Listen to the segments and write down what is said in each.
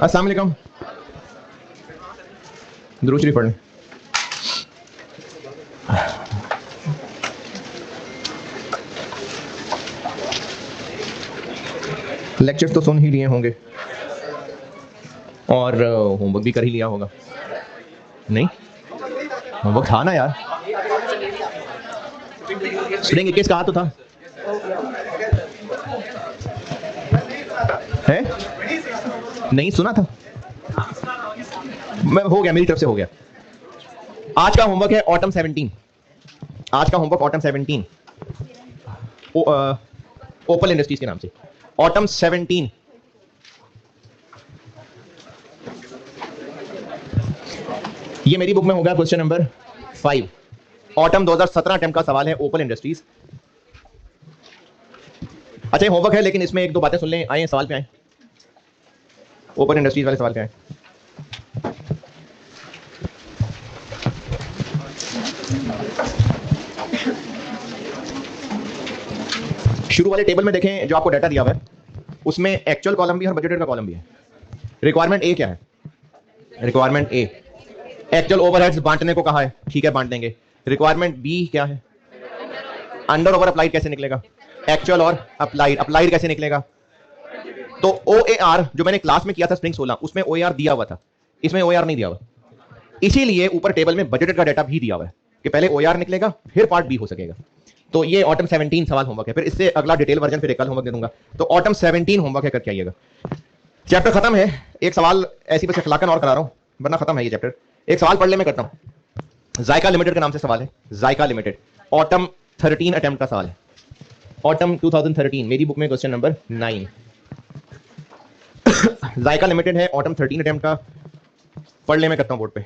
अस्सलाम वालेकुम। दुरूद शरीफ पढ़ लें। लेक्चर तो सुन ही लिए होंगे और होमवर्क भी कर ही लिया होगा। नहीं, होमवर्क था ना यार। स्प्रिंग 21 कहा तो था है? नहीं सुना था मैं। हो गया, मेरी तरफ से हो गया। आज का होमवर्क है ऑटम 17। आज का होमवर्क ऑटम 17 ओपल इंडस्ट्रीज के नाम से। ऑटम 17 ये मेरी बुक में होगा क्वेश्चन नंबर 5। ऑटम 2017 अटेम्प्ट का सवाल है ओपल इंडस्ट्रीज। अच्छा ये होमवर्क है लेकिन इसमें एक दो बातें सुन लें। आए सवाल पे आए, ओपन इंडस्ट्रीज वाले सवाल पे आए। शुरू वाले टेबल में देखें जो आपको डाटा दिया हुआ है, उसमें एक्चुअल कॉलम भी है और बजटेड का कॉलम भी है। रिक्वायरमेंट ए क्या है? रिक्वायरमेंट ए एक्चुअल ओवरहेड्स बांटने को कहा है, ठीक है बांट देंगे। रिक्वायरमेंट बी क्या है? अंडर ओवर अप्लाइड कैसे निकलेगा? एक्चुअल और अप्लाइड, अप्लाइड कैसे निकलेगा? तो OAR जो मैंने क्लास में किया था स्प्रिंग 16 उसमें OAR दिया हुआ था, इसमें OAR नहीं दिया हुआ। इसीलिए ऊपर टेबल में बजटेड का डाटा भी दिया हुआ है कि पहले OAR निकलेगा फिर पार्ट बी हो सकेगा। तो ये ऑटम 17 सवाल होमवर्क है, फिर इससे अगला डिटेल वर्जन फिर कल होमवर्क दे दूंगा। तो ऑटम 17 होमवर्क है, करके आइएगा। चैप्टर खत्म है, एक सवाल ऐसी बस इखलाकन और करा रहा हूं वरना खत्म है ये चैप्टर। एक सवाल पढ़ ले, मैं करता हूं। जायका लिमिटेड के नाम से सवाल है। जायका लिमिटेड ऑटम 13 अटेम्प्ट का सवाल है। ऑटम 2013 मेरी बुक में क्वेश्चन नंबर 9। जायका लिमिटेड है, ऑटम 13 अटेम्प्ट का। पढ़ ले, मैं करता हूं बोर्ड पे।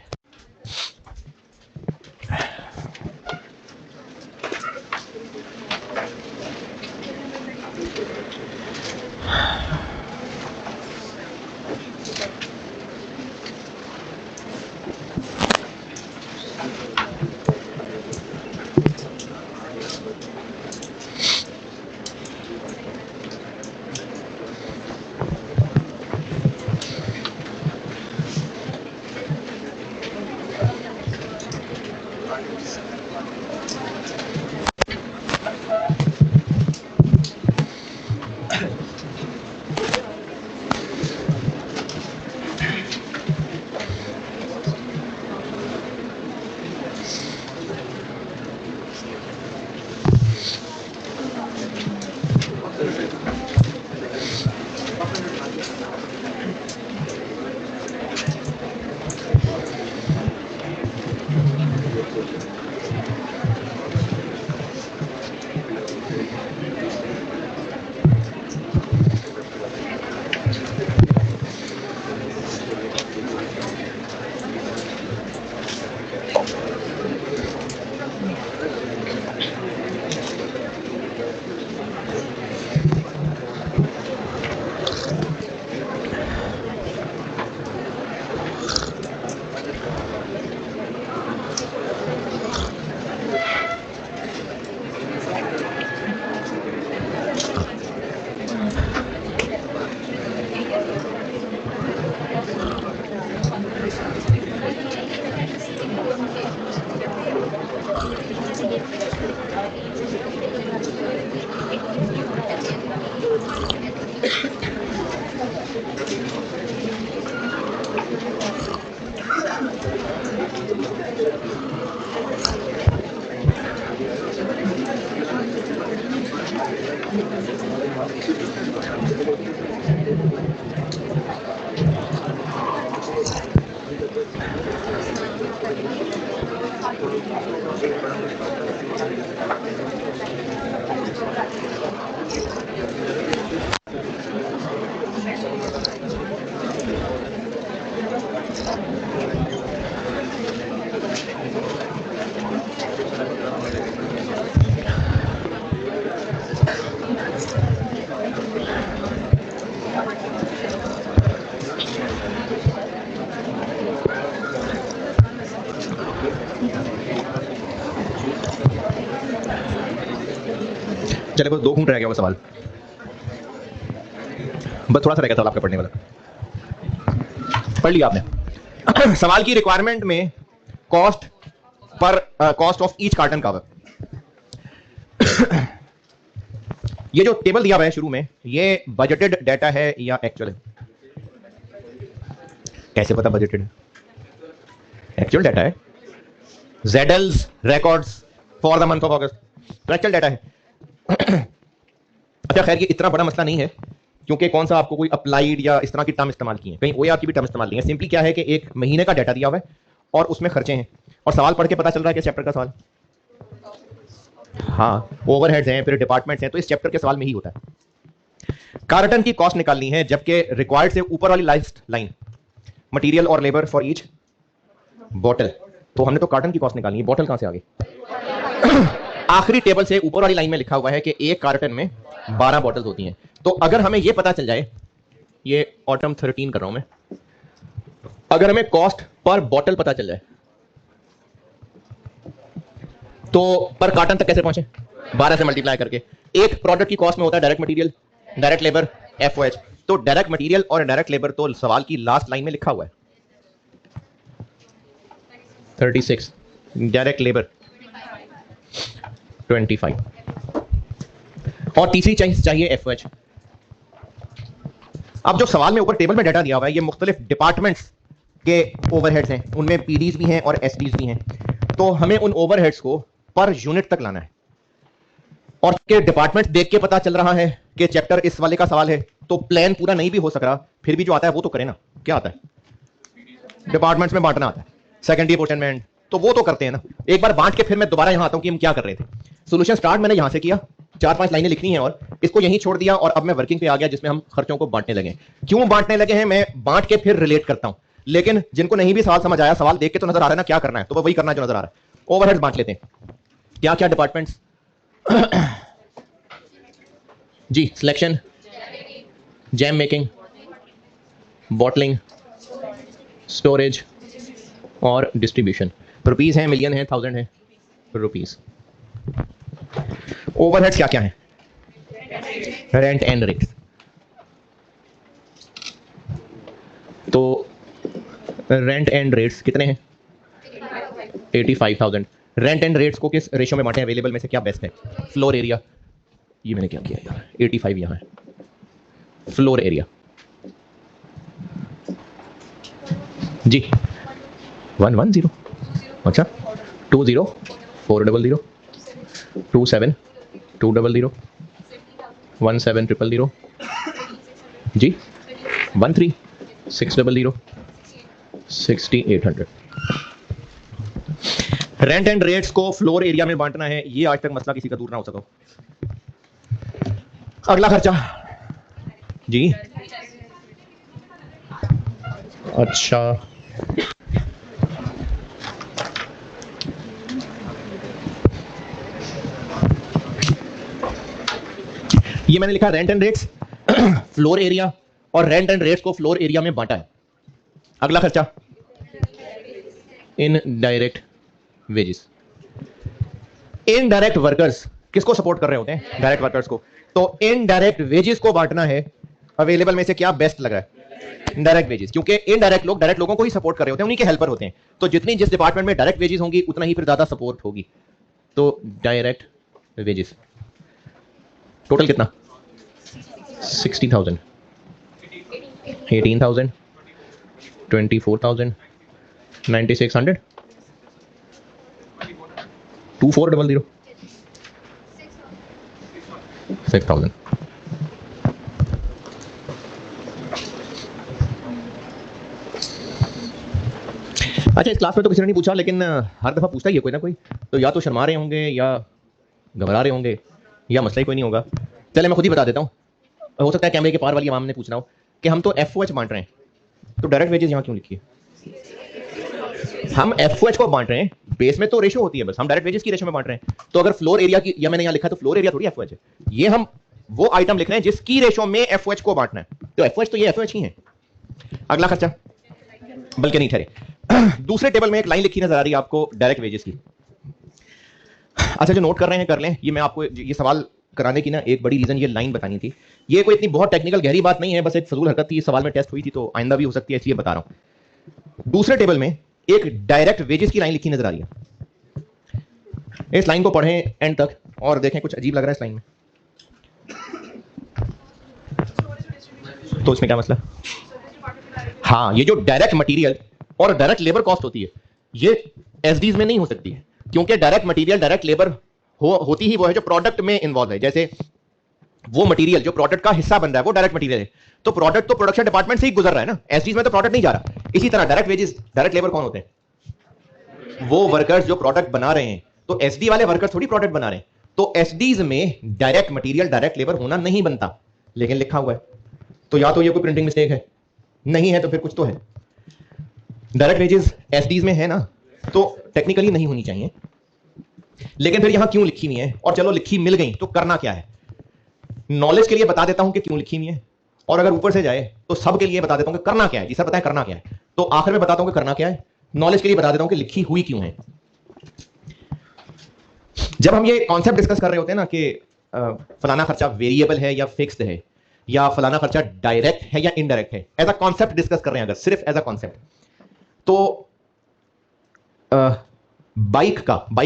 चले बस 2 घूंट रह गया वो सवाल, बस थोड़ा सा रह गया सवाल आपका पढ़ने वाला। पढ़ लिया आपने। सवाल की रिक्वायरमेंट में cost per cost of each carton cover, ये जो टेबल दिया हुआ है शुरू में, ये बजटेड डाटा है या एक्चुअल है? कैसे पता बजटेड है? एक्चुअल डाटा है। ZL's records for the month of अगस्त, तो एक्चुअल डाटा है। अच्छा खैर ये इतना बड़ा मसला नहीं है, क्योंकि कौन सा आपको कोई अप्लाइड या इस तरह की टर्म इस्तेमाल की है, कहीं OAR की भी टर्म इस्तेमाल नहीं है। सिंपली क्या है कि एक महीने का डाटा दिया हुआ है और उसमें खर्चे हैं, और सवाल पढ़ के पता चल रहा है कि चैप्टर का सवाल, हाँ ओवरहेड्स हैं, फिर डिपार्टमेंट्स हैं, तो इस चैप्टर के सवाल में ही होता है। कार्टन की कॉस्ट निकालनी है, जबकि रिक्वायर्ड से ऊपर वाली लास्ट लाइन मटेरियल और लेबर फॉर ईच बॉटल, तो हमने तो कार्टन की कॉस्ट निकालनी है, बॉटल कहां से आ गई? आखिरी टेबल से ऊपर वाली लाइन में लिखा हुआ है कि एक कार्टन में 12 बॉटल्स होती हैं। तो अगर हमें यह पता चल जाए, ये ऑटम 13 कर रहा हूं मैं, अगर हमें कॉस्ट पर बॉटल पता चल जाए तो पर कार्टन तक कैसे पहुंचे? 12 से मल्टीप्लाई करके। एक प्रोडक्ट की कॉस्ट में होता है direct material, direct labour, FOH। तो डायरेक्ट मटेरियल और डायरेक्ट लेबर तो सवाल की लास्ट लाइन में लिखा हुआ है 36, डायरेक्ट लेबर 25, और तीसरी चाहिए FOH। अब जो सवाल में ऊपर टेबल में डाटा दिया हुआ है, ये मुख्तलिफ डिपार्टमेंट्स के ओवरहेड्स हैं, उनमें PDs भी हैं और SDs भी हैं। तो हमें उन ओवरहेड्स को पर यूनिट तक लाना है, और के डिपार्टमेंट देख के पता चल रहा है कि चैप्टर इस वाले का सवाल है, तो प्लान पूरा नहीं भी हो सक रहा, फिर भी जो आता है वो तो करें ना। क्या आता है? डिपार्टमेंट्स में बांटना आता है, सेकेंडरी अपोर्शनमेंट, तो वो तो करते हैं ना। एक बार बांट के फिर मैं दोबारा यहां आता हूं कि हम क्या कर रहे थे। सोल्यूशन स्टार्ट मैंने यहां से किया, 4-5 लाइनें लिखनी है और इसको यहीं छोड़ दिया, और अब मैं वर्किंग पे आ गया जिसमें हम खर्चों को बांटने लगे। क्यों बांटने लगे हैं मैं बांट के फिर रिलेट करता हूं, लेकिन जिनको नहीं भी सवाल समझ आया, सवाल देख के तो नजर आ रहा है ना क्या करना है, तो वही करना है जो नजर आ रहा है। ओवरहेड्स बांट लेते हैं। क्या क्या डिपार्टमेंट्स? जी, selection, jam making, bottling, storage और डिस्ट्रीब्यूशन। रुपीस है, मिलियन है, थाउजेंड है, रुपीस। ओवरहेड्स क्या क्या है? Rent and rates. तो रेंट एंड रेट्स कितने हैं? 85,000। रेंट एंड रेट्स को किस रेशियो में बांटे? अवेलेबल में से क्या बेस्ट है? फ्लोर एरिया, ये मैंने क्या किया यार, 85 यहां है फ्लोर एरिया। जी 110, अच्छा 20 400 27 200 17 000, जी 13 600 6800। रेंट एंड रेट्स को फ्लोर एरिया में बांटना है, ये आज तक मसला किसी का दूर ना हो सका। अगला खर्चा जी, अच्छा ये मैंने लिखा rent and rates floor area, और रेंट एंड रेट्स को फ्लोर एरिया में बांटा है। अगला खर्चा इनडायरेक्ट वेजेस। इनडायरेक्ट वर्कर्स किसको सपोर्ट कर रहे होते हैं? डायरेक्ट वर्कर्स को। तो इनडायरेक्ट वेजेस को बांटना है, अवेलेबल में से क्या बेस्ट लग रहा है? डायरेक्ट वेजेस, क्योंकि इनडायरेक्ट लोग डायरेक्ट लोगों को ही सपोर्ट कर रहे होते हैं, उन्हीं के हेल्पर होते हैं। तो जितनी जिस डिपार्टमेंट में डायरेक्ट वेजेस होंगी उतना ही फिर ज्यादा सपोर्ट होगी। तो डायरेक्ट वेजेस टोटल कितना? 60,000, 18,000, 24,000, 9,600, 2400, 6,000। अच्छा इस क्लास में तो किसी ने नहीं पूछा, लेकिन हर दफा पूछता ही है कोई ना कोई, तो या तो शर्मा रहे होंगे या घबरा रहे होंगे या मसला ही कोई नहीं होगा। चले मैं खुद ही बता देता हूँ, हो सकता है कैमरे के पार वाली आवाम ने पूछना हो कि हम तो FOH बांट रहे हैं, तो डायरेक्ट वेजेस यहाँ क्यों लिखी है? हम FOH को बांट रहे हैं, बेस में तो रेशियो होती है, बस हम डायरेक्ट वेजेस की रेशियो में बांट रहे हैं। तो अगर फ्लोर एरिया की, या मैंने यहाँ लिखा तो फ्लोर एरिया थोड़ी FOH है, ये हम वो आइटम लिख रहे हैं जिसकी रेशियो में FOH को बांटना है, तो FOH तो ये FOH ही है। अगला खर्चा, बल्कि नहीं ठहरे, दूसरे टेबल में एक लाइन लिखी नजर आ रही है आपको डायरेक्ट वेजेस की। अच्छा जो नोट कर रहे हैं कर लें, ये मैं आपको ये सवाल कराने की ना एक बड़ी रीजन ये लाइन बतानी थी। ये कोई इतनी बहुत टेक्निकल गहरी बात नहीं है, बस एक फजूल हरकत थी, सवाल में टेस्ट हुई थी तो आइंदा भी हो सकती है, इसलिए बता रहा हूं। दूसरे टेबल में एक डायरेक्ट वेजेस की लाइन लिखी नजर आ रही है। इस लाइन को पढ़ें एंड तक और देखें कुछ अजीब लग रहा है इस लाइन में, तो इसमें क्या मसला? हाँ, ये जो डायरेक्ट मटेरियल और डायरेक्ट लेबर कॉस्ट होती है ये एसडीज में नहीं हो सकती है, क्योंकि डायरेक्ट मटेरियल डायरेक्ट लेबर होती ही वो है जो प्रोडक्ट में इन्वॉल्व है। जैसे वो मटेरियल जो प्रोडक्ट का हिस्सा बन रहा है वो डायरेक्ट मटेरियल है, तो प्रोडक्ट तो प्रोडक्शन डिपार्टमेंट से ही गुजर रहा है ना, एसडीज में तो प्रोडक्ट नहीं जा रहा। इसी तरह डायरेक्ट वेजेस डायरेक्ट लेबर कौन होते हैं? वो वर्कर्स जो प्रोडक्ट बना रहे हैं, तो एसडी वाले वर्कर्स थोड़ी प्रोडक्ट बना रहे हैं। तो एसडीज में डायरेक्ट मटेरियल डायरेक्ट लेबर होना नहीं बनता, लेकिन लिखा हुआ है। तो या तो ये कोई प्रिंटिंग मिस्टेक है, नहीं है तो फिर कुछ तो है। डायरेक्ट वेजेस एसडीज में है ना, तो टेक्निकली नहीं होनी चाहिए, लेकिन फिर यहां क्यों लिखी हुई है? और चलो लिखी मिल गई तो करना क्या है? नॉलेज के लिए बता देता हूं कि क्यों लिखी हुई है, और अगर ऊपर से जाए तो सब के लिए बता देता हूं कि करना क्या है। जी सर बताएं करना क्या है, तो आखिर में बताता हूं कि करना क्या है। नॉलेज के लिए बता देता हूं कि लिखी हुई क्यों है। जब हम ये कॉन्सेप्ट डिस्कस कर रहे होते हैं ना कि फलाना खर्चा वेरिएबल है या फिक्स्ड है, या फलाना खर्चा डायरेक्ट है या इनडायरेक्ट है, एज अ कॉन्सेप्ट डिस्कस कर रहे हैं, अगर सिर्फ एज अ कॉन्सेप्ट, तो बाइक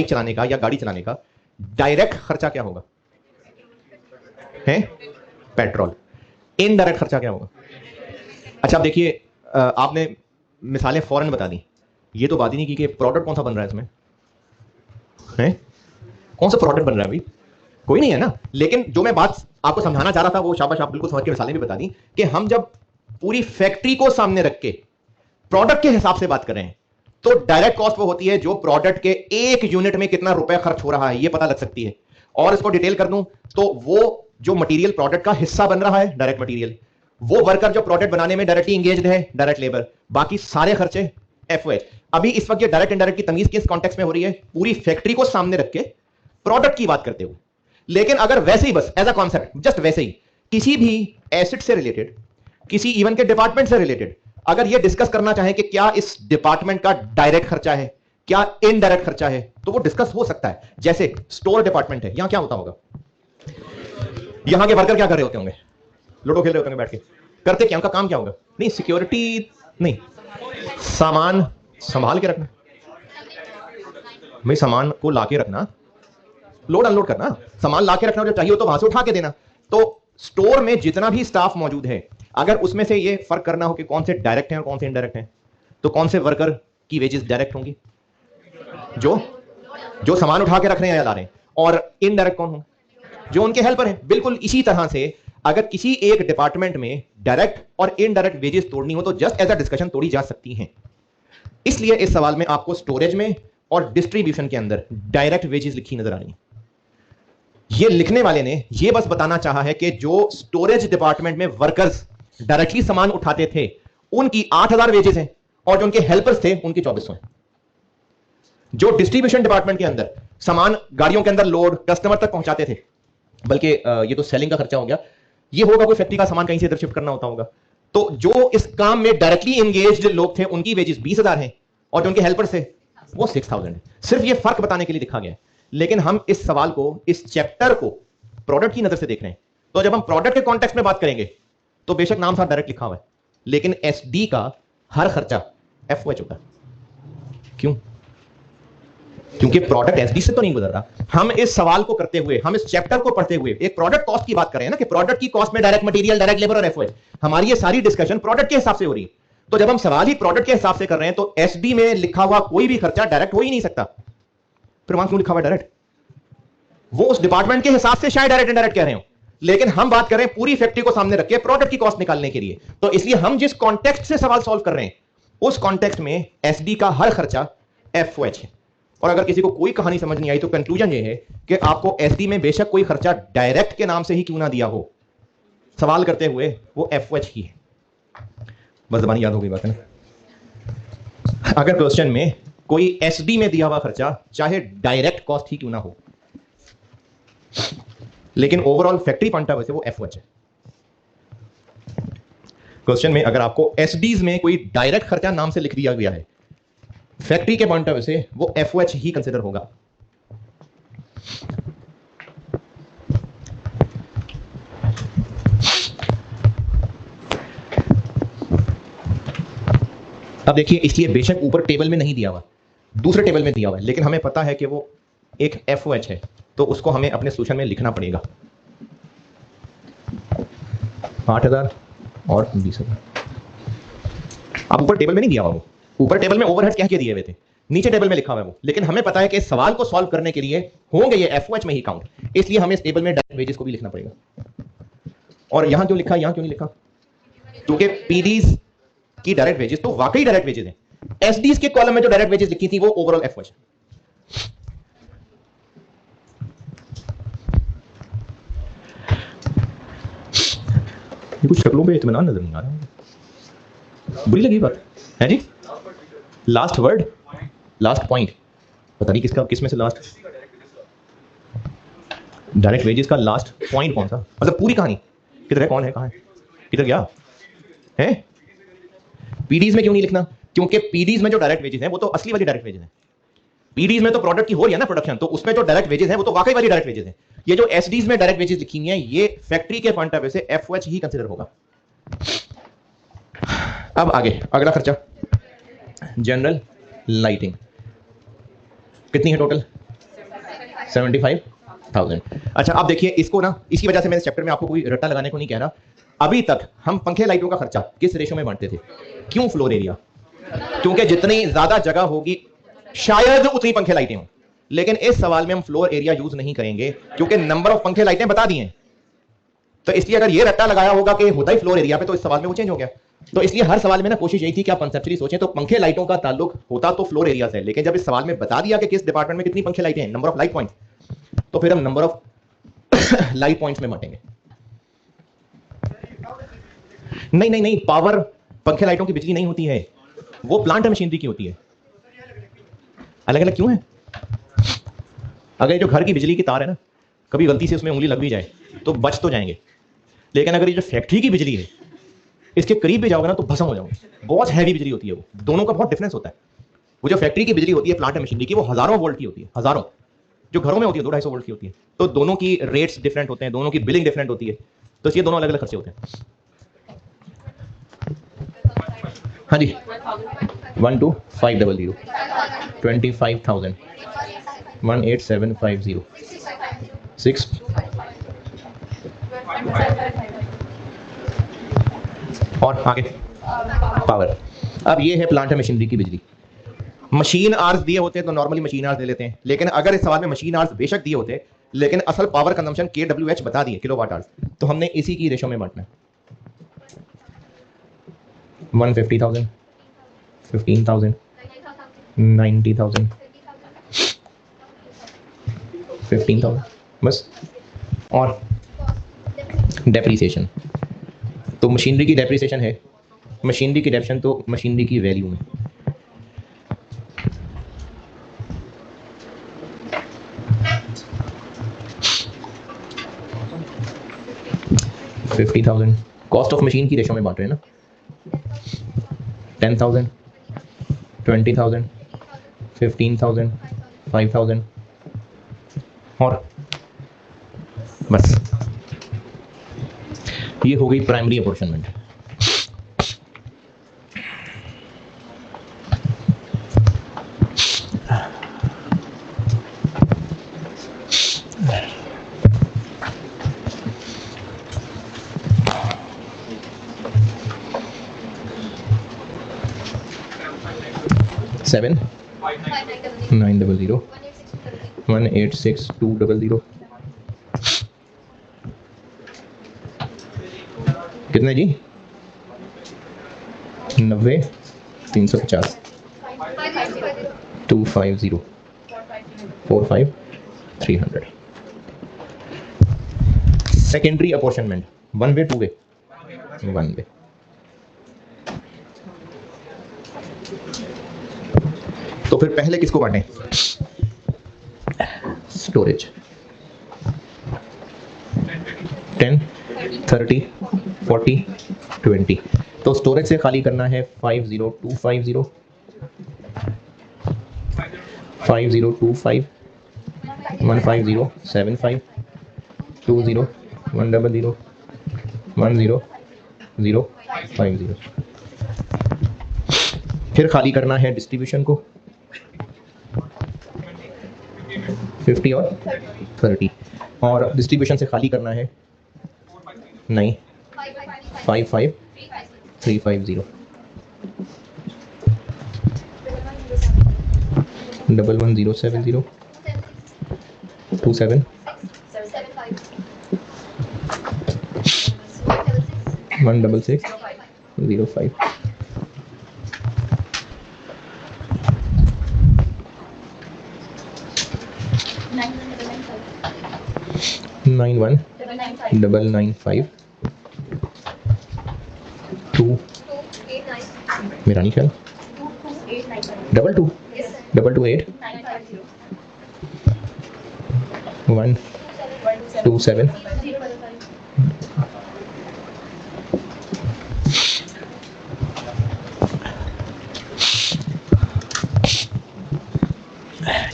चलाने का या गाड़ी चलाने का डायरेक्ट खर्चा क्या होगा? है पेट्रोल। इनडायरेक्ट खर्चा क्या होगा? अच्छा अब देखिए, आपने मिसालें फौरन बता दी, ये तो बात ही नहीं की कि प्रोडक्ट कौन सा बन रहा है इसमें, है कौन सा प्रोडक्ट बन रहा है भाई? कोई नहीं है ना। लेकिन जो मैं बात आपको समझाना चाह रहा था वो शाबाश आप बिल्कुल समझ के मिसालें भी बता दी, कि हम जब पूरी फैक्ट्री को सामने रख के प्रोडक्ट के हिसाब से बात कर रहे हैं, तो डायरेक्ट कॉस्ट वो होती है जो प्रोडक्ट के एक यूनिट में कितना रुपए खर्च हो रहा है ये पता लग सकती है। और इसको डिटेल कर दूं तो वो जो मटेरियल प्रोडक्ट का हिस्सा बन रहा है डायरेक्ट मटेरियल, वो वर्कर जो प्रोडक्ट बनाने में डायरेक्टली इंगेज्ड है डायरेक्ट लेबर, बाकी सारे खर्चे एफओएच। अभी इस वक्त ये डायरेक्ट इनडायरेक्ट की तमीज किस कॉन्टेक्स्ट में हो रही है? पूरी फैक्ट्री को सामने रख के प्रोडक्ट की बात करते हुए। लेकिन अगर वैसे ही बस एज अ कॉन्सेप्ट जस्ट वैसे ही किसी भी एसेट से रिलेटेड, किसी इवन के डिपार्टमेंट से रिलेटेड अगर ये डिस्कस करना चाहे कि क्या इस डिपार्टमेंट का डायरेक्ट खर्चा है, क्या इनडायरेक्ट खर्चा है, तो वो डिस्कस हो सकता है। जैसे स्टोर डिपार्टमेंट है, यहां क्या होता होगा? यहां के वर्कर क्या कर रहे होते होंगे? लूडो खेल रहे होते होंगे बैठ के। करते क्या, उनका काम क्या होगा? नहीं सिक्योरिटी नहीं, सामान संभाल के रखना भाई, सामान को लाके रखना, लोड अनलोड करना, सामान लाके रखना, जो चाहिए हो तो वहां से उठा के देना। तो स्टोर में जितना भी स्टाफ मौजूद है, अगर उसमें से ये फर्क करना हो कि कौन से डायरेक्ट हैं और कौन से इनडायरेक्ट हैं, तो कौन से वर्कर की वेजेस डायरेक्ट होंगी? जो सामान उठा के रख रहे हैं या ला रहे हैं। और इनडायरेक्ट कौन होंगे? जो उनके हेल्पर हैं। बिल्कुल इसी तरह से अगर किसी एक डिपार्टमेंट में डायरेक्ट और इनडायरेक्ट वेजेस तोड़नी हो तो जस्ट एज अ डिस्कशन तोड़ी जा सकती हैं। इसलिए इस सवाल में आपको स्टोरेज में और डिस्ट्रीब्यूशन के अंदर डायरेक्ट वेजेस लिखी नजर आ रही है। ये लिखने वाले ने ये बस बताना चाहा है कि जो स्टोरेज डिपार्टमेंट में वर्कर्स डायरेक्टली सामान उठाते थे उनकी 8000 वेजेस हैं, और जो उनके हेल्पर्स थे उनकी 2400 हैं। जो डिस्ट्रीब्यूशन डिपार्टमेंट के अंदर सामान गाड़ियों के अंदर लोड कस्टमर तक पहुंचाते थे, बल्कि ये तो सेलिंग का खर्चा हो गया, ये होगा कोई फैक्ट्री का सामान कहीं से इधर शिफ्ट करना होता होगा, तो जो इस काम में डायरेक्टली एंगेज्ड लोग थे उनकी वेजेस 20000 हैं, और जो उनके हेल्पर्स थे वो 6000 है। सिर्फ ये फर्क बताने के लिए लिखा गया है। लेकिन हम इस सवाल को, इस चैप्टर को प्रोडक्ट की नजर से देख रहे हैं, तो जब हम प्रोडक्ट के कॉन्टेक्स्ट में बात करेंगे तो बेशक नाम साथ डायरेक्ट लिखा हुआ है, लेकिन एसडी का हर खर्चा एफओएच होता है। क्यों? क्योंकि प्रोडक्ट एसडी से तो नहीं गुजर रहा। हम इस सवाल को करते हुए, हम इस चैप्टर को पढ़ते हुए एक प्रोडक्ट कॉस्ट की बात कर रहे हैं ना, कि प्रोडक्ट की कॉस्ट में डायरेक्ट मटेरियल, डायरेक्ट लेबर और एफओएच, हमारी ये सारी डिस्कशन प्रोडक्ट के हिसाब से हो रही है। तो जब हम सवाल ही प्रोडक्ट के हिसाब से कर रहे हैं तो एसडी में लिखा हुआ कोई भी खर्चा डायरेक्ट हो ही नहीं सकता। फिर वहां क्यों लिखा हुआ डायरेक्ट? वो उस डिपार्टमेंट के हिसाब से शायद डायरेक्ट इनडायरेक्ट कह रहे हो, लेकिन हम बात कर रहे हैं पूरी फैक्ट्री को सामने रख के प्रोडक्ट की कॉस्ट निकालने के लिए। तो इसलिए हम जिस कॉन्टेक्स्ट से सवाल सॉल्व कर रहे हैं उस कॉन्टेक्स्ट में एसडी का हर खर्चा एफओएच है। और अगर किसी को कोई कहानी समझ नहीं आई तो कंक्लूजन ये है कि आपको एसडी में बेशक कोई खर्चा डायरेक्ट के नाम से ही क्यों ना दिया हो, सवाल करते हुए वो एफओएच ही है। बस जबानी याद हो गई बात है ना। अगर क्वेश्चन में कोई एसडी में दिया हुआ खर्चा चाहे डायरेक्ट कॉस्ट ही क्यों ना हो, लेकिन overall factory point of view से वो एफओएच है। क्वेश्चन में अगर आपको एसडीज में कोई डायरेक्ट खर्चा नाम से लिख दिया गया है, फैक्ट्री के पॉइंट ऑफ व्यू से वो एफओएच ही कंसिडर होगा। अब देखिए, इसलिए बेशक ऊपर टेबल में नहीं दिया हुआ, दूसरे टेबल में दिया हुआ है, लेकिन हमें पता है कि वो एक FOH है, तो उसको हमें अपने सोल्यूशन में लिखना पड़ेगा। 8,000 और 20,000। अब ऊपर टेबल में नहीं दिया हुआ, वो ऊपर टेबल में ओवरहेड्स कह के दिए हुए थे, नीचे टेबल में लिखा हुआ है वो, लेकिन हमें पता है कि इस सवाल को सॉल्व करने के लिए होंगे ये FOH में ही काउंट, इसलिए हमें इस टेबल में डायरेक्ट वेजेस को भी लिखना पड़ेगा। और यहां क्यों लिखा, यहां क्यों नहीं लिखा? क्योंकि पीडीज की डायरेक्ट वेजेस तो वाकई डायरेक्ट वेजेस हैं, एसडीज के कॉलम में जो डायरेक्ट वेजेस लिखी थी वो ओवरऑल FOH। कुछ शक्लों पे इत्मीनान नजर नहीं आ रहा, बुरी लगी बात है जी। लास्ट वर्ड, लास्ट पॉइंट, पता नहीं किसका, किस में से लास्ट डायरेक्ट वेजेस का लास्ट पॉइंट कौन सा, मतलब पूरी कहानी किधर है, कौन है, कहां है, किधर गया है? पीडीज में क्यों नहीं लिखना? क्योंकि पीडीज में जो डायरेक्ट वेजेस हैं वो तो असली वाली डायरेक्ट वेजेस हैं। पीडीज में तो प्रोडक्ट की हो रही है ना प्रोडक्शन, तो उसमें जो डायरेक्ट वेजेस हैं वो तो वाकई वाली डायरेक्ट वेजेस हैं। ये जो एसडीज में डायरेक्ट वेजेस लिखी हैं ये फैक्ट्री के पॉइंट ऑफ व्यू से FOH ही कंसीडर होगा। अब आगे अगला खर्चा, जनरल लाइटिंग कितनी है टोटल? 75,000। अच्छा अब देखिए इसको ना, इसी वजह से मैंने इस चैप्टर में आपको कोई रट्टा लगाने को नहीं कह रहा। अभी तक हम पंखे लाइटों का खर्चा किस रेशो में बांटते थे? क्यों? फ्लोर एरिया, क्योंकि जितनी ज्यादा जगह होगी शायद उतनी पंखे लाइटें हों, लेकिन इस सवाल में हम फ्लोर एरिया यूज नहीं करेंगे क्योंकि नंबर ऑफ पंखे लाइटें बता दिए हैं। तो इसलिए अगर ये रट्टा लगाया होगा कि होता ही फ्लोर एरिया पे, तो इस सवाल में वो चेंज हो गया। तो इसलिए हर सवाल में ना कोशिश यही थी कि आप कंसेप्चुअली सोचें, तो पंखे लाइटों का ताल्लुक होता तो फ्लोर एरिया से, लेकिन जब इस सवाल में बता दिया कि किस डिपार्टमेंट में कितनी पंखे लाइटें हैं, नंबर ऑफ लाइट पॉइंट, तो फिर हम नंबर ऑफ लाइट पॉइंट्स में बांटेंगे। नहीं नहीं नहीं, पावर पंखे लाइटों की बिजली नहीं होती है, वो प्लांट मशीनरी की होती है। अलग अलग क्यों है? अगर जो घर की बिजली की तार है ना, कभी गलती से उसमें उंगली लग भी जाए तो बच तो जाएंगे, लेकिन अगर ये जो फैक्ट्री की बिजली है इसके करीब भी जाओगे ना तो भस्म हो जाओगे, बहुत हैवी बिजली होती है वो, दोनों का बहुत डिफरेंस होता है। वो जो फैक्ट्री की बिजली होती है प्लांट मशीनरी की, वो हजारों वोल्ट की होती है, हजारों। जो घरों में होती है 200-250 वोल्ट की होती है, तो दोनों की रेट्स डिफरेंट होते हैं, दोनों की बिलिंग डिफरेंट होती है, तो इसलिए दोनों अलग अलग खर्चे होते हैं। हाँ जी, 12500, 25,000, 18750, 6 और आगे पावर। अब ये है प्लांट मशीनरी की बिजली। मशीन आवर्स दिए होते तो नॉर्मली मशीन आवर्स ले लेते हैं, लेकिन अगर इस सवाल में मशीन आवर्स बेशक दिए होते लेकिन असल पावर कंजम्पशन KWH बता दिए, किलोवाट आवर्स, तो हमने इसी की रेशो में बांटना है। 150,000, 15,000, 90,000, 15,000 बस। और डेप्रीसिएशन, तो मशीनरी की डेप्रीसिएशन है, मशीनरी की डेप्रीसिएशन तो मशीनरी की वैल्यू में। $50,000 कॉस्ट ऑफ मशीन की रेशो में बांट रहे हैं ना। 10,000, 20,000, 15,000, 5,000 और बस। ये हो गई प्राइमरी अपॉर्चनमेंट। सेवन 900, 186,200, कितने जी? 90, 350, 250, 45, 300। सेकेंडरी अपॉर्चनमेंट, 1 वे 2 वे? 1 वे। तो फिर पहले किसको बांटें? स्टोरेज। 10, 30, 40, 20। तो स्टोरेज से खाली करना है 50250, 5025, 15075, 20, 100, 10, 050। फिर खाली करना है डिस्ट्रीब्यूशन को 50 और 30 और डिस्ट्रीब्यूशन से खाली करना है 9 5 5 3 5 0 11070 27 166 05 91 2 मेरा नहीं ख्याल 22 228 127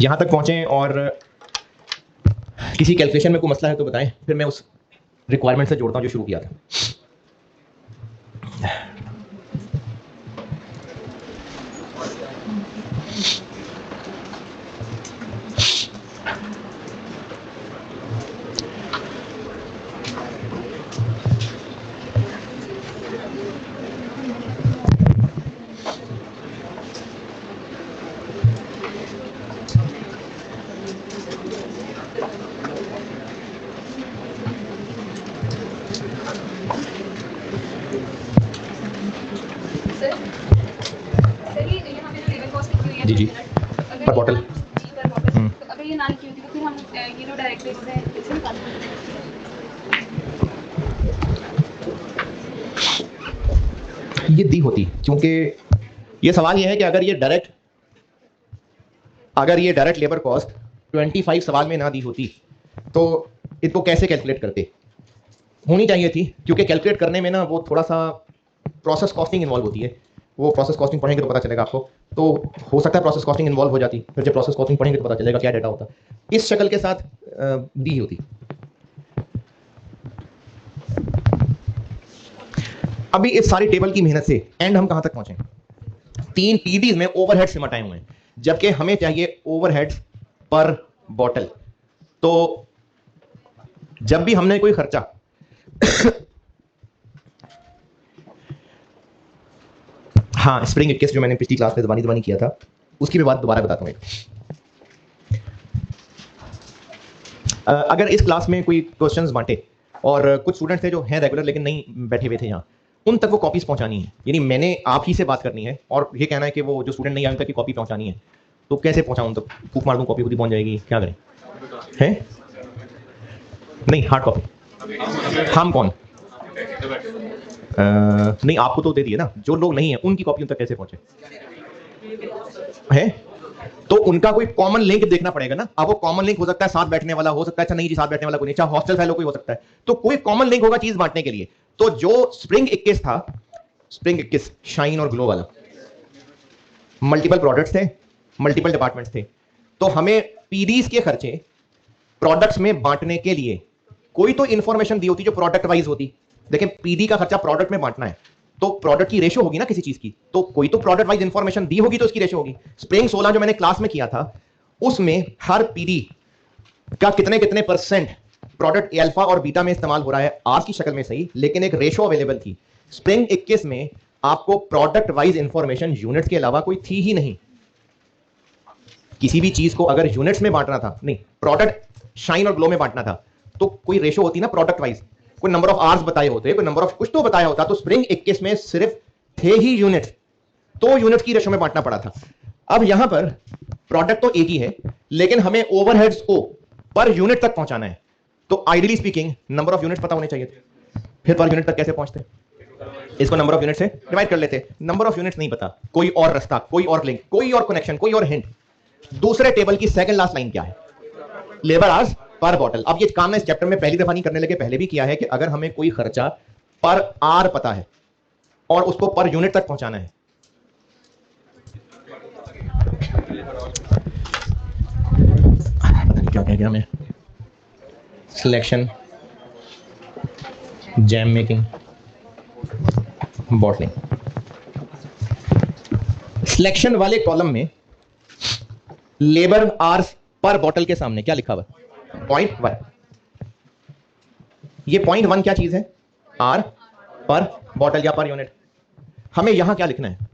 यहाँ तक पहुँचें और किसी कैलकुलेशन में कोई मसला है तो बताएं, फिर मैं उस रिक्वायरमेंट से जोड़ता हूँ जो शुरू किया था। जी जी पर बॉटल अगर ये ना लिखी होती तो फिर हम ये जो डायरेक्ट रेट्स हैं इसे निकाल सकते हैं। ये दी होती, क्योंकि ये सवाल ये है कि अगर ये डायरेक्ट लेबर कॉस्ट 25 सवाल में ना दी होती तो इसको कैसे कैलकुलेट करते। होनी चाहिए थी, क्योंकि कैलकुलेट करने में ना वो थोड़ा सा प्रोसेस कॉस्टिंग इन्वॉल्व होती है। वो प्रोसेस कॉस्टिंग पढ़ेंगे तो पता चलेगा आपको। तो हो सकता है प्रोसेस कॉस्टिंग इन्वॉल्व हो जाती, फिर जब प्रोसेस कॉस्टिंग पढ़ेंगे तो पता चलेगा क्या डाटा होता। इस शक्ल के साथ दी होती। अभी इस सारी टेबल की मेहनत से एंड हम कहां तक पहुंचे? 3 पीडीज में ओवरहेड से मटाए हुए हैं, जबकि हमें चाहिए ओवरहेड पर बॉटल। तो जब भी हमने कोई खर्चा हाँ, स्प्रिंग 21 जो मैंने पिछली क्लास में ज़बानी किया था, उसकी मैं बात दोबारा बताता हूँ। अगर इस क्लास में कोई क्वेश्चंस बांटे और कुछ स्टूडेंट थे जो हैं रेगुलर लेकिन नहीं बैठे हुए थे यहाँ, उन तक वो कॉपीज पहुंचानी है। यानी मैंने आप ही से बात करनी है और ये कहना है कि वो जो स्टूडेंट नहीं आए उन तक की कॉपी पहुंचानी है। तो कैसे पहुंचाऊं? तो फूक मार दूं, कॉपी खुद ही पहुंच जाएगी, क्या करें? हैं? नहीं, हार्ड कॉपी हम कौन? नहीं, आपको तो दे दिए ना। जो लोग नहीं है उनकी कॉपी उन तक कैसे पहुंचे हैं? तो उनका कोई कॉमन लिंक देखना पड़ेगा ना। अब वो कॉमन लिंक हो सकता है साथ बैठने वाला, हो सकता है अच्छा नहीं जी साथ बैठने वाला कोई नहीं, अच्छा हॉस्टल फेलो कोई हो सकता है। तो कोई कॉमन लिंक होगा चीज बांटने के लिए। तो जो स्प्रिंग 21 था, स्प्रिंग 21 शाइन और ग्लो वाला, मल्टीपल प्रोडक्ट्स थे, मल्टीपल डिपार्टमेंट्स थे। तो हमें पीडीज के खर्चे प्रोडक्ट्स में बांटने के लिए कोई तो इंफॉर्मेशन दी होती जो प्रोडक्ट वाइज होती। देखें, पीडी का खर्चा प्रोडक्ट में बांटना है तो प्रोडक्ट की रेशो होगी ना किसी चीज की, तो कोई तो प्रोडक्ट वाइज इंफॉर्मेशन दी होगी तो उसकी रेशो होगी। स्प्रिंग 16 जो मैंने क्लास में किया था उसमें हर पीडी का कितने कितने परसेंट प्रोडक्ट अल्फा और बीटा में इस्तेमाल हो रहा है, आर की शक्ल में सही, लेकिन एक रेशो अवेलेबल थी। स्प्रिंग 21 में आपको प्रोडक्ट वाइज इंफॉर्मेशन यूनिट के अलावा कोई थी ही नहीं। किसी भी चीज को अगर यूनिट्स में बांटना था, नहीं प्रोडक्ट शाइन और ग्लो में बांटना था, तो कोई रेशो होती ना प्रोडक्ट वाइज, कोई नंबर ऑफ आवर्स बताए होते, कोई नंबर ऑफ कुछ तो बताया होता। तो स्प्रिंग 21 में सिर्फ थे ही यूनिट, तो यूनिट की रेशो में बांटना पड़ा था। अब यहां पर प्रोडक्ट तो एक ही है, लेकिन हमें ओवरहेड्स को पर यूनिट तक पहुंचाना है। तो ideally speaking number of units पता होने चाहिए थे। फिर पर यूनिट तक कैसे पहुंचते? इसको नंबर ऑफ यूनिट से डिवाइड कर लेते। नंबर ऑफ यूनिट्स नहीं पता, कोई और रास्ता, कोई और लिंक, कोई और कनेक्शन, कोई और हिंट। दूसरे टेबल की सेकंड लास्ट लाइन क्या है? Labour hours per bottle. अब ये काम ना इस चैप्टर में पहली दफा नहीं करने लगे, पहले भी किया है कि अगर हमें कोई खर्चा पर आर पता है और उसको पर यूनिट तक पहुंचाना है, पता नहीं क्या कह गया मैं, selection, jam making, bottling, selection वाले कॉलम में लेबर आवर्स पर बॉटल के सामने क्या लिखा हुआ है? 0.1। ये 0.1 क्या चीज है? आर पर बॉटल या पर यूनिट। हमें यहां क्या लिखना है?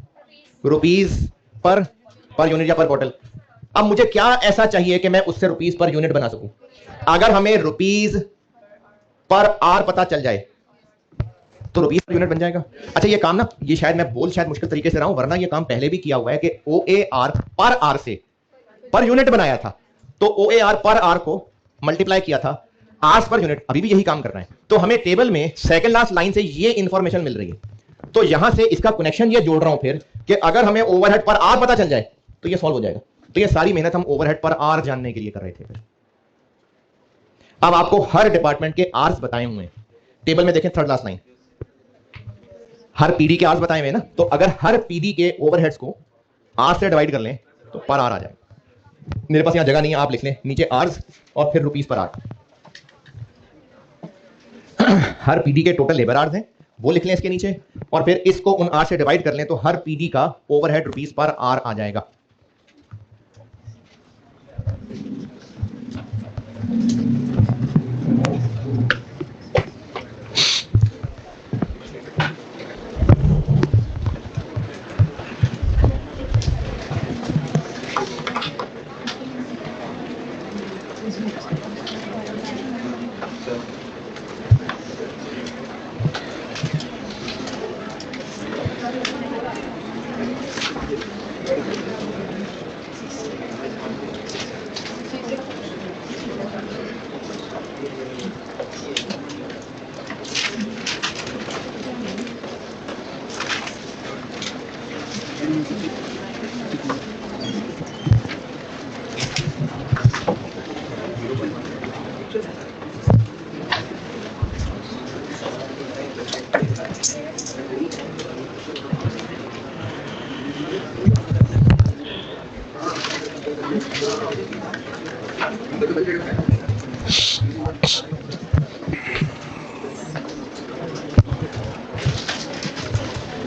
रुपीज पर यूनिट या पर बॉटल। अब मुझे क्या ऐसा चाहिए कि मैं उससे रुपीज पर यूनिट बना सकूं? अगर हमें रुपीज पर आर पता चल जाए तो रुपीज पर यूनिट बन जाएगा। अच्छा ये काम ना, ये शायद मैं मुश्किल तरीके से रहा हूं, वरना ये काम पहले भी किया हुआ है कि OAR पर आर से पर यूनिट बनाया था, तो OAR पर आर को मल्टीप्लाई किया था आर्स पर यूनिट। अभी भी यही काम कर रहा है। तो हमें टेबल में सेकंड लास्ट लाइन से ये इंफॉर्मेशन मिल रही है, तो यहां से इसका कनेक्शन ये जोड़ रहा हूं फिर कि अगर हमें ओवरहेड पर आर पता चल जाए तो ये सॉल्व हो जाएगा। तो ये सारी मेहनत हम ओवरहेड पर आर जानने के लिए कर रहे थे। फिर अब आपको हर डिपार्टमेंट के आर्स बताए हुए हैं। टेबल में देखें थर्ड लास्ट लाइन, हर पीडी के आर्स बताए हुए ना, तो अगर हर पीडी के ओवरहेड्स को आर से डिवाइड कर लें तो पर आर आ जाएगा। मेरे पास यहां जगह नहीं है, आप लिख लें नीचे आर्स और फिर रुपीस पर आर। हर पीडी के टोटल लेबर आर्स हैं वो लिख लें इसके नीचे, और फिर इसको उन आर से डिवाइड कर लें तो हर पीडी का ओवरहेड रुपीस पर आर आ जाएगा।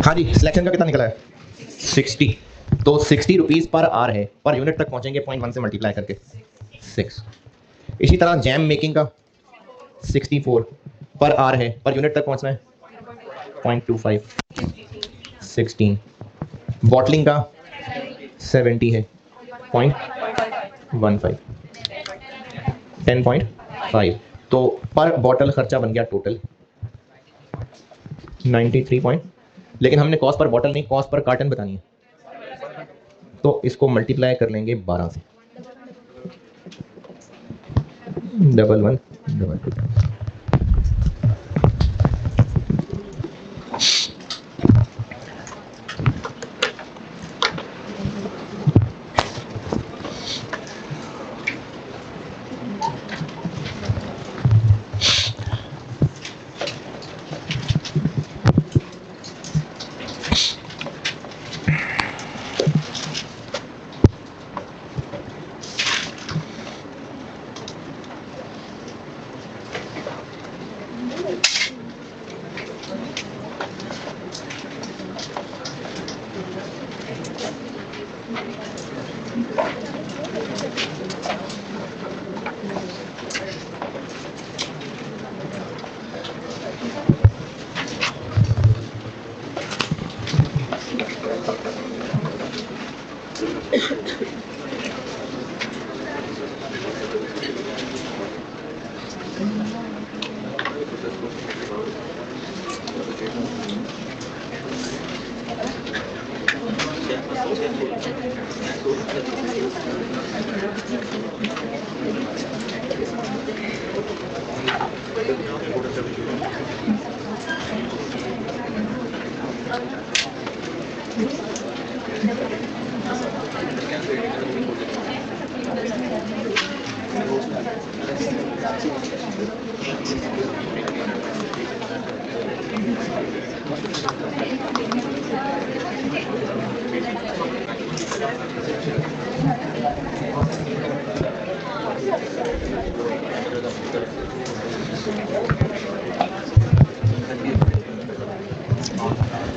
हाँ जी, सिलेक्शन का कितना निकला है? 60। तो 60 रुपीज पर आर है, पर यूनिट तक पहुंचेंगे 0.1 से मल्टीप्लाई करके 6। इसी तरह जैम मेकिंग का 64 पर आर है, पर यूनिट तक पहुंचना है 0.25 16। बॉटलिंग का 70 है 0.15 10.5। तो पर बॉटल खर्चा बन गया टोटल 93 लेकिन हमने कॉस्ट पर बॉटल नहीं, कॉस्ट पर कार्टन बतानी है, तो इसको मल्टीप्लाई कर लेंगे 12 से 1112।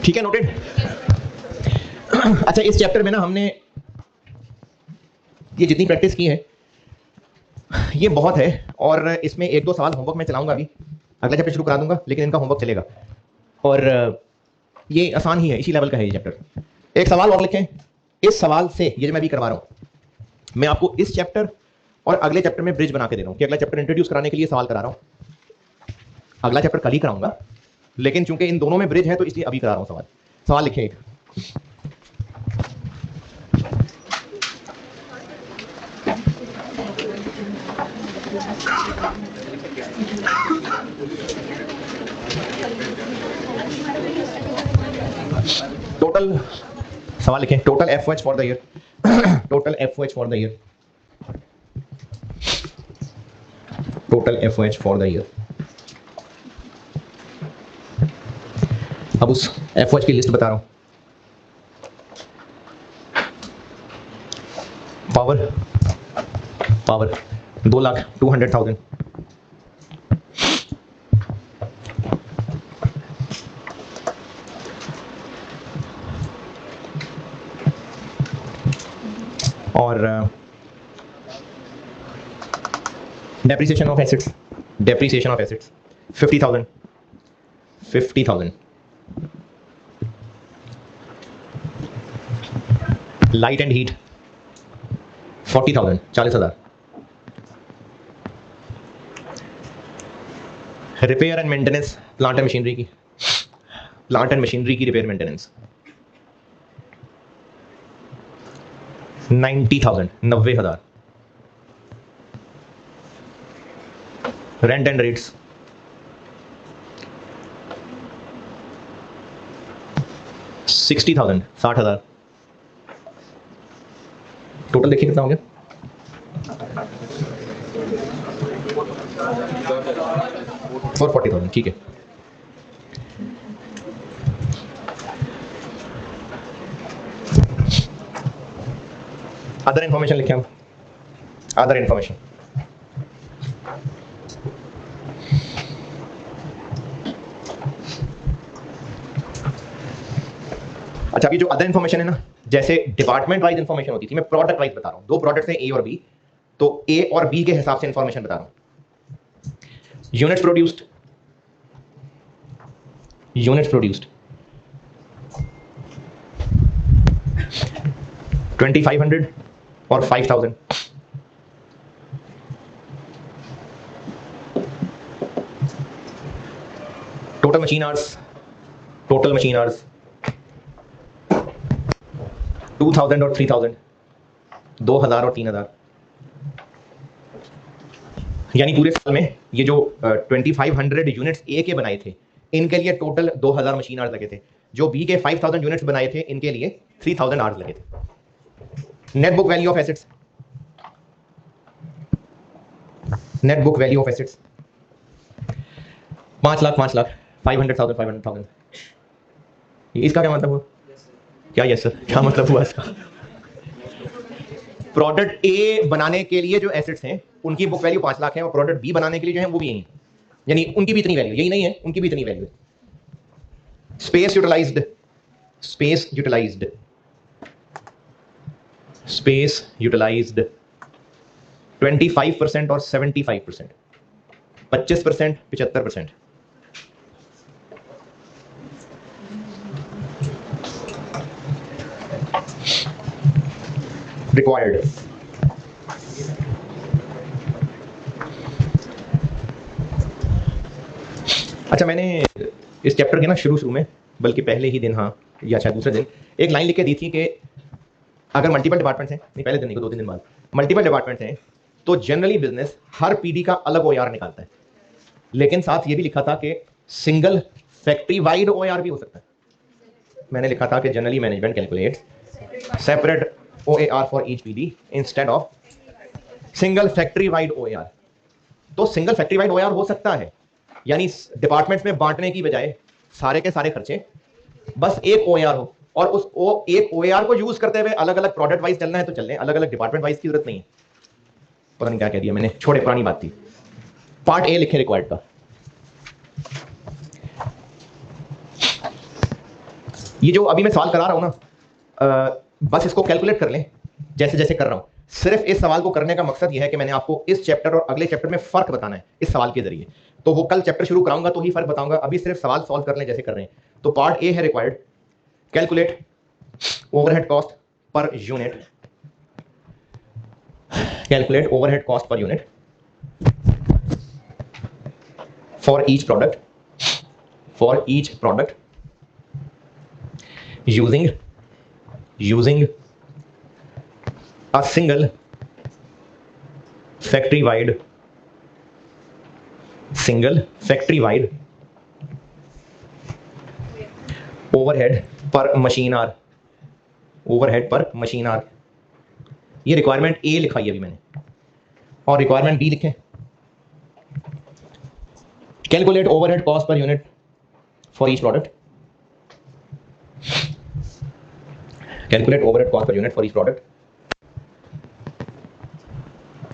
ठीक है, नोटेड। अच्छा, इस चैप्टर में ना हमने ये जितनी प्रैक्टिस की है ये बहुत है, और इसमें एक दो सवाल होमवर्क में चलाऊंगा अभी, अगला चैप्टर शुरू करा दूंगा, लेकिन इनका होमवर्क चलेगा। और ये आसान ही है, इसी लेवल का है ये चैप्टर। एक सवाल और लिखें। इस सवाल से, ये जो मैं अभी करवा रहा हूं, मैं आपको इस चैप्टर और अगले चैप्टर में ब्रिज बना के दे रहा हूं कि अगला चैप्टर इंट्रोड्यूस कराने के लिए सवाल करा रहा हूं। अगला चैप्टर कल ही कराऊंगा, लेकिन चूंकि इन दोनों में ब्रिज है तो इसलिए अभी करा रहा हूं सवाल। सवाल लिखें एक। टोटल, सवाल लिखें, total FOH for the year, total FOH for the year, total FOH for the year. अब उस एफओएच की लिस्ट बता रहा हूं। पावर, पावर 2,02,000, और depreciation of assets, depreciation of assets 50,000, 50,000। Light and heat 40,000, 40,000। Repair and maintenance, plant and machinery की, plant and machinery की repair maintenance 90,000, 90,000। Rent and rates 60,000, 60,000। Total देखिए कितना हो गया, 440,000। ठीक है, अदर इंफॉर्मेशन लिखे हम, अदर इंफॉर्मेशन। अच्छा, अभी जो अदर इंफॉर्मेशन है ना, जैसे डिपार्टमेंट वाइज इंफॉर्मेशन होती थी, मैं प्रोडक्ट वाइज बता रहा हूं। दो प्रोडक्ट्स हैं ए और बी, तो ए और बी के हिसाब से इंफॉर्मेशन बता रहा हूं। यूनिट्स प्रोड्यूस्ड, यूनिट्स प्रोड्यूस्ड 2,500 और 5,000। Total machine hours, total machine hours 2,000 और 3,000, 2,000 और 3,000। यानी पूरे साल में ये जो 2,500 यूनिट्स ए के बनाए थे, इनके लिए टोटल 2,000 मशीन आवर्स लगे थे। जो बी के 5,000 यूनिट्स बनाए थे, इनके लिए 3,000 आवर्स लगे थे। Net book value of assets, net book value of assets 5 lakh, 5 lakh, 500,000, 500,000। इसका क्या मतलब हुआ? क्या यस सर, क्या मतलब हुआ इसका? प्रोडक्ट ए बनाने के लिए जो एसेट्स हैं उनकी बुक वैल्यू 5 लाख है, और प्रोडक्ट बी बनाने के लिए जो है वो भी यही, यानी उनकी भी इतनी वैल्यू, यही नहीं है, उनकी भी इतनी वैल्यू है। Space utilized, space utilized, space utilized 25% और 75%, 25%, 75%। रिक्वायर्ड, अच्छा, मैंने इस चैप्टर के ना शुरू में, बल्कि पहले ही दिन, हाँ या शायद दूसरे दिन, एक लाइन लिख के दी थी कि अगर मल्टीपल डिपार्टमेंट्स हैं, नहीं पहले दिन नहीं, 2-3 दिन बाद, मल्टीपल डिपार्टमेंट्स हैं तो जनरली बिजनेस हर पीडी का अलग ओआर निकालता है। लेकिन साथ ये भी लिखा था कि सिंगल फैक्ट्री वाइड ओआर भी हो सकता है। मैंने लिखा था कि generally management calculates separate OAR for each PD instead of single factory wide OAR। तो सिंगल फैक्ट्री वाइड OAR हो सकता है, यानी डिपार्टमेंट्स में बांटने की बजाय सारे के सारे खर्चे बस एक OAR हो, और उस एक OAR को यूज करते हुए अलग अलग प्रोडक्ट वाइज चलना है तो चलने, अलग अलग डिपार्टमेंट वाइज की जरूरत नहीं है। पता नहीं क्या कह दिया मैंने, छोड़े, पुरानी बात थी। पार्ट ए लिखे रिक्वायर्ड का। ये जो अभी मैं सवाल करा रहा हूं ना, बस इसको कैलकुलेट कर लें जैसे जैसे कर रहा हूं। सिर्फ इस सवाल को करने का मकसद यह है कि मैंने आपको इस चैप्टर और अगले चैप्टर में फर्क बताना है इस सवाल के जरिए। तो वो कल चैप्टर शुरू कराऊंगा तो ही फर्क बताऊंगा, अभी सिर्फ सवाल सॉल्व कर लें जैसे कर रहे हैं। तो पार्ट ए है required, calculate overhead cost per unit, calculate overhead cost per unit for each product using a single factory wide overhead per machine hour, ये रिक्वायरमेंट ए लिखा है अभी मैंने, और रिक्वायरमेंट बी लिखें, calculate overhead cost per unit for each product, calculate overhead cost per unit for each product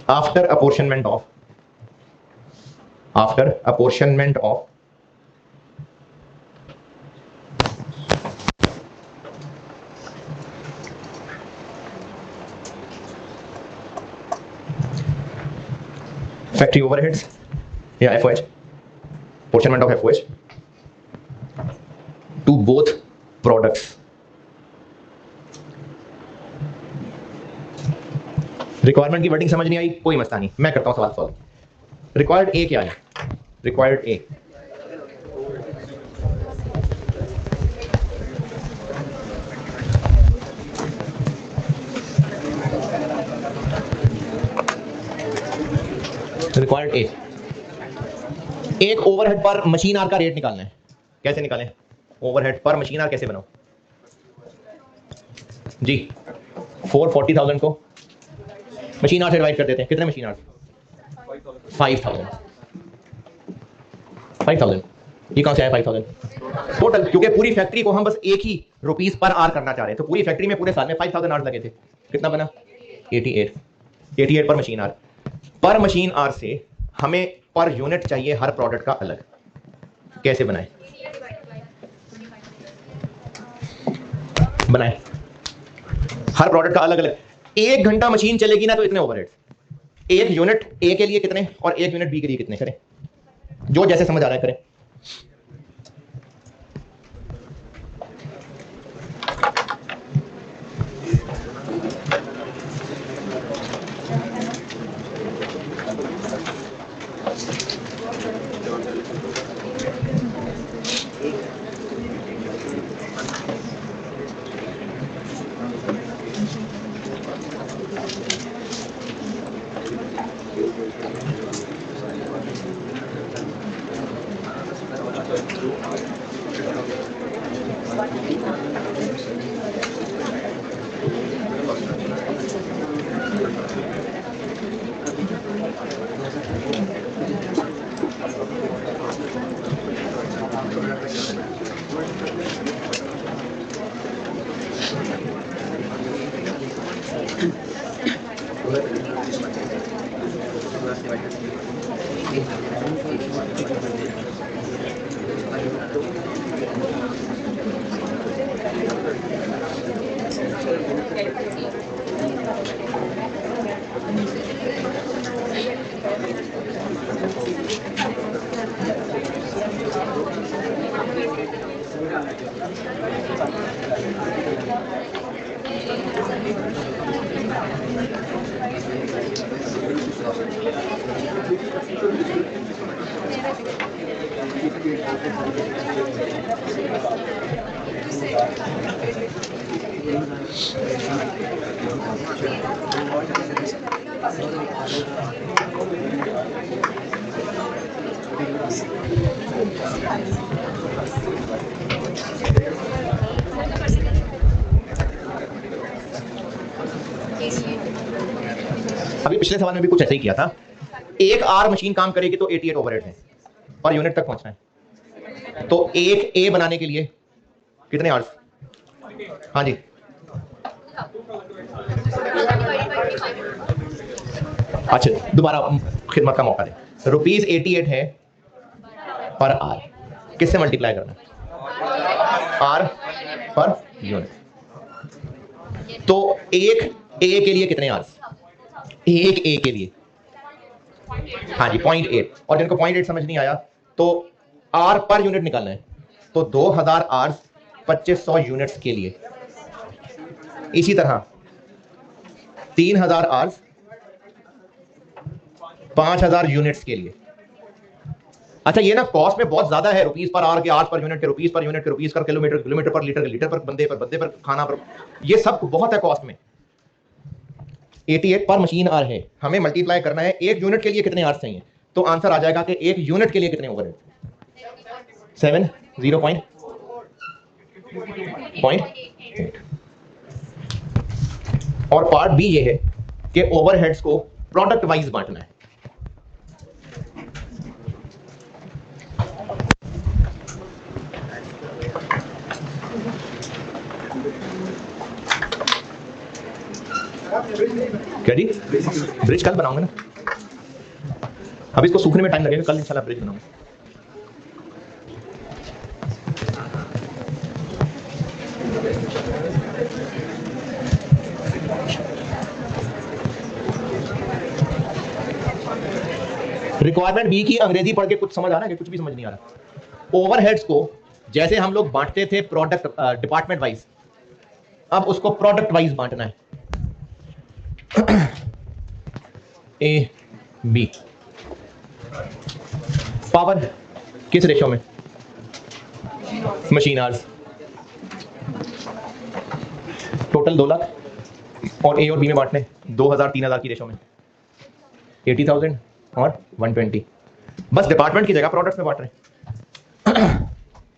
after apportionment of factory overheads या FOH, apportionment of FOH to both products। Requirement की wording समझ नहीं आई, कोई मसला नहीं, मैं करता हूं सवाल सॉल्व। रिक्वायर्ड ए क्या है? रिक्वायर्ड ए एक ओवरहेड पर मशीन आर का रेट निकालना है। कैसे निकालें? ओवरहेड पर मशीन आर कैसे बनाओ जी? 440,000 को मशीन आर से डिवाइड कर देते हैं। कितने मशीन आर? 5,000। ये कहां से आया 5,000 टोटल? क्योंकि पूरी फैक्ट्री को हम बस एक ही रुपीस पर आर करना चाह रहे हैं, तो पूरी फैक्ट्री में पूरे साल में 5,000 आर लगे थे। कितना बना? 88 पर मशीन आर। पर मशीन आर से हमें पर यूनिट चाहिए हर प्रोडक्ट का अलग। कैसे बनाए? हर प्रोडक्ट का अलग अलग। 1 घंटा मशीन चलेगी ना तो इतने ओवरहेड, 1 यूनिट ए के लिए कितने और 1 यूनिट बी के लिए कितने, करें जो जैसे समझ आ रहा है करें। अभी पिछले सवाल में भी कुछ ऐसा ही किया था। 1 आर मशीन काम करेगी तो 88 ओवरहेड है और यूनिट तक पहुंचना है। तो 1 ए बनाने के लिए कितने आर्स? हाँ जी, अच्छा दोबारा खिदमत का मौका दे। ₹88 है पर आर, किससे मल्टीप्लाई करना? Are per unit. तो एक ए के लिए कितने आर्स? एक ए के लिए, हाँ जी 0.8। और जिनको 0.8 समझ नहीं आया तो आर पर यूनिट निकालना है, तो 2000 आर्स 2500 यूनिट्स के लिए। इसी तरह 3000 आर्स 5000 यूनिट्स के लिए। अच्छा ये ना कॉस्ट में बहुत ज्यादा है, रुपीस पर आर के, आर्स पर यूनिट के, रुपीस पर यूनिट के, रुपीस पर किलोमीटर, किलोमीटर पर लीटर, लीटर पर बंदे पर खाना पर, ये सब बहुत है कॉस्ट में। 88 पर मशीन आर है, हमें मल्टीप्लाई करना है एक यूनिट के लिए कितने आर्स चाहिए, तो आंसर आ जाएगा कि एक यूनिट के लिए कितने ओवरहेड? 7 0.8। और पार्ट बी ये है कि ओवरहेड्स को प्रोडक्ट वाइज बांटना है। क्या जी? ब्रिज कल बनाऊंगा ना, अब इसको सूखने में टाइम लगेगा, कल इंशाल्लाह ब्रिज बनाऊंगा। रिक्वायरमेंट बी की अंग्रेजी पढ़ के कुछ समझ आ रहा है कि कुछ भी समझ नहीं आ रहा? ओवरहेड्स को जैसे हम लोग बांटते थे प्रोडक्ट डिपार्टमेंट वाइज, अब उसको प्रोडक्ट वाइज बांटना है। A B. पावर किस रेशो में? Machine hours. टोटल 2 लाख और ए और बी में बांटने 2000 3000 की रेशो में 80,000 और 120। बस डिपार्टमेंट की जगह प्रोडक्ट्स में बांट रहे हैं।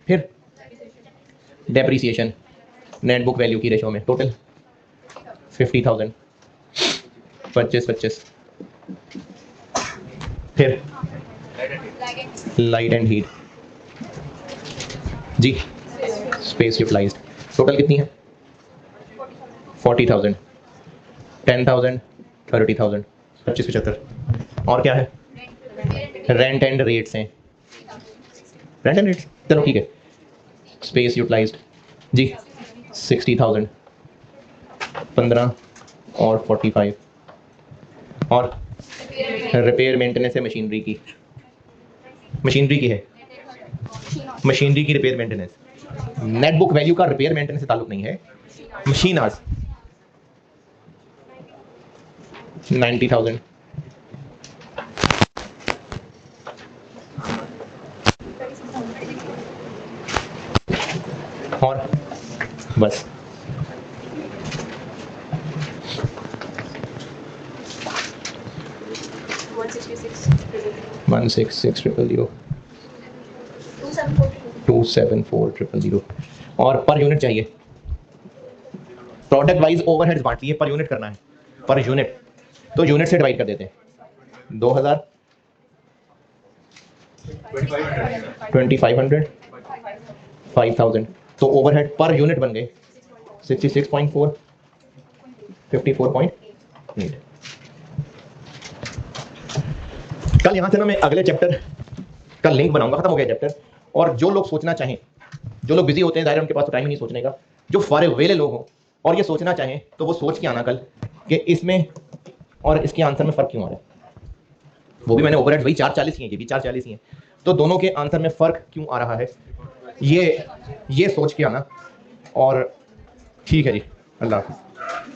फिर डेप्रिसिएशन नेट बुक वैल्यू की रेशो में टोटल 50,000 25। फिर लाइट एंड हीट जी, स्पेस यूटिलाइज्ड टोटल कितनी है? 40,000 10,000 30,000 25 75। और क्या है? रेंट एंड रेट्स हैं, रेंट एंड रेट्स, चलो ठीक है। स्पेस यूटिलाइज्ड जी 60,000 15 और 45। और रिपेयर मेंटेनेंस है मशीनरी की, मशीनरी की है, मशीनरी की repair maintenance. Net book value का रिपेयर मेंटेनेंस से ताल्लुक नहीं है। Machine hours 90,000। और बस 166,000 274,000। और पर यूनिट चाहिए। प्रोडक्ट वाइज ओवरहेड्स बांट लिए, पर यूनिट करना है, पर यूनिट, तो यूनिट से डिवाइड कर देते हैं। 2000 2500 5000, तो ओवरहेड पर यूनिट बन गए 66.4 54.8। कल यहां से ना मैं अगले चैप्टर का लिंक बनाऊंगा, खत्म हो गया चैप्टर। और जो लोग सोचना चाहें, जो लोग बिजी होते हैं, जाहिर है उनके पास तो टाइम ही नहीं सोचने का, जो फारिग वेले लोग हों और ये सोचना चाहें तो वो सोच के आना कल कि इसमें और इसके आंसर में फ़र्क क्यों आ रहा है। वो भी मैंने ओवरहेड वही 440 ही है, ये भी 440 ही है, तो दोनों के आंसर में फ़र्क क्यों आ रहा है, ये सोच के आना। और ठीक है जी, अल्लाह हाफ़िज़।